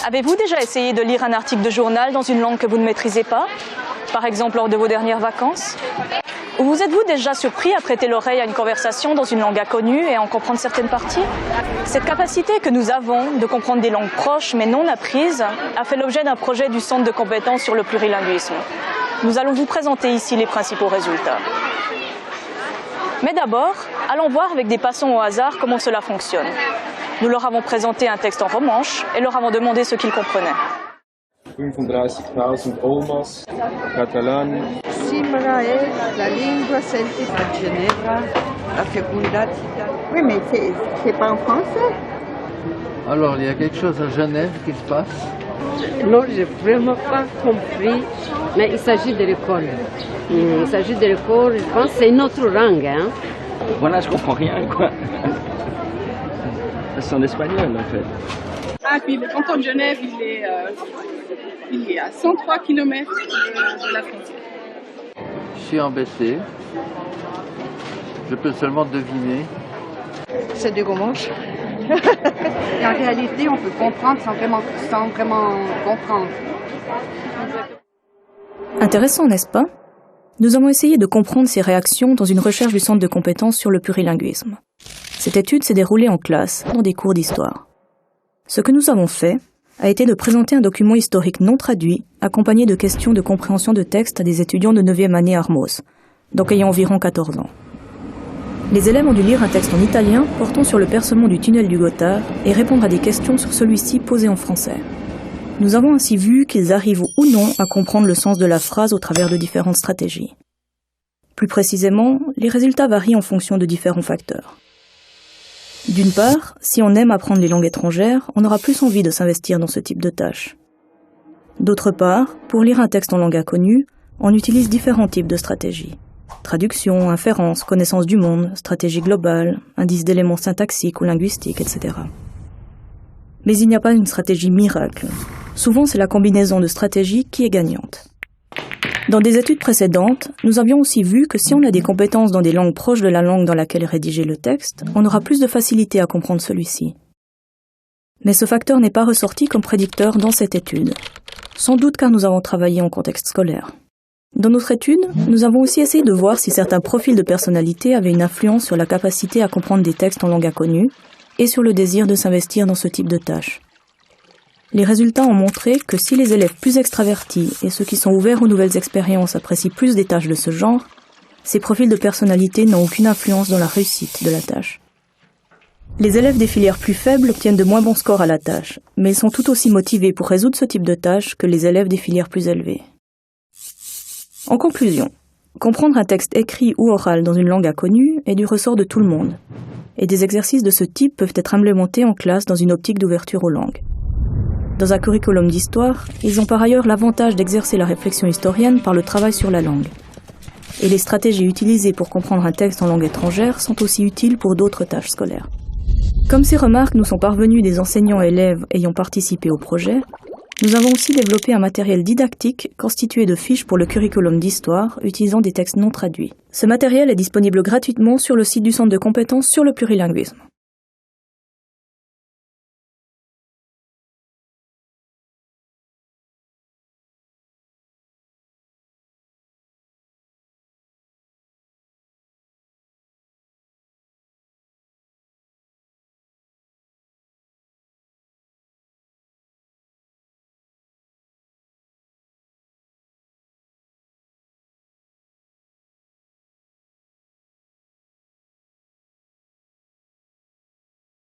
Avez-vous déjà essayé de lire un article de journal dans une langue que vous ne maîtrisez pas, par exemple lors de vos dernières vacances? Ou vous êtes-vous déjà surpris à prêter l'oreille à une conversation dans une langue inconnue et à en comprendre certaines parties? Cette capacité que nous avons de comprendre des langues proches mais non apprises a fait l'objet d'un projet du Centre de compétences sur le plurilinguisme. Nous allons vous présenter ici les principaux résultats. Mais d'abord, allons voir avec des passants au hasard comment cela fonctionne. Nous leur avons présenté un texte en romanche et leur avons demandé ce qu'ils comprenaient. 35.000 omas, catalan. Simra est la lingua celtica de Ginevra, la fecundità. Oui, mais c'est pas en français. Alors, il y a quelque chose à Genève qui se passe? Non, j'ai vraiment pas compris, mais il s'agit de l'école. Il s'agit de l'école, je pense que c'est une autre langue. Hein? Voilà, je comprends rien, quoi. C'est en espagnol, en fait. Ah, puis le canton de Genève, il est à 103 km de la frontière. Je suis embêté. Je peux seulement deviner. C'est du romanche. Et en réalité, on peut comprendre sans vraiment comprendre. Intéressant, n'est-ce pas? Nous avons essayé de comprendre ces réactions dans une recherche du Centre de compétences sur le plurilinguisme. Cette étude s'est déroulée en classe, dans des cours d'histoire. Ce que nous avons fait a été de présenter un document historique non traduit, accompagné de questions de compréhension de texte à des étudiants de 9e année Armos, donc ayant environ 14 ans. Les élèves ont dû lire un texte en italien portant sur le percement du tunnel du Gothard et répondre à des questions sur celui-ci posées en français. Nous avons ainsi vu qu'ils arrivent ou non à comprendre le sens de la phrase au travers de différentes stratégies. Plus précisément, les résultats varient en fonction de différents facteurs. D'une part, si on aime apprendre les langues étrangères, on aura plus envie de s'investir dans ce type de tâches. D'autre part, pour lire un texte en langue inconnue, on utilise différents types de stratégies. Traduction, inférence, connaissance du monde, stratégie globale, indice d'éléments syntaxiques ou linguistiques, etc. Mais il n'y a pas une stratégie miracle. Souvent, c'est la combinaison de stratégies qui est gagnante. Dans des études précédentes, nous avions aussi vu que si on a des compétences dans des langues proches de la langue dans laquelle est rédigé le texte, on aura plus de facilité à comprendre celui-ci. Mais ce facteur n'est pas ressorti comme prédicteur dans cette étude. Sans doute car nous avons travaillé en contexte scolaire. Dans notre étude, nous avons aussi essayé de voir si certains profils de personnalité avaient une influence sur la capacité à comprendre des textes en langue inconnue et sur le désir de s'investir dans ce type de tâches. Les résultats ont montré que si les élèves plus extravertis et ceux qui sont ouverts aux nouvelles expériences apprécient plus des tâches de ce genre, ces profils de personnalité n'ont aucune influence dans la réussite de la tâche. Les élèves des filières plus faibles obtiennent de moins bons scores à la tâche, mais ils sont tout aussi motivés pour résoudre ce type de tâches que les élèves des filières plus élevées. En conclusion, comprendre un texte écrit ou oral dans une langue inconnue est du ressort de tout le monde, et des exercices de ce type peuvent être implémentés en classe dans une optique d'ouverture aux langues. Dans un curriculum d'histoire, ils ont par ailleurs l'avantage d'exercer la réflexion historienne par le travail sur la langue. Et les stratégies utilisées pour comprendre un texte en langue étrangère sont aussi utiles pour d'autres tâches scolaires. Comme ces remarques nous sont parvenues des enseignants et élèves ayant participé au projet, nous avons aussi développé un matériel didactique constitué de fiches pour le curriculum d'histoire utilisant des textes non traduits. Ce matériel est disponible gratuitement sur le site du Centre de compétences sur le plurilinguisme.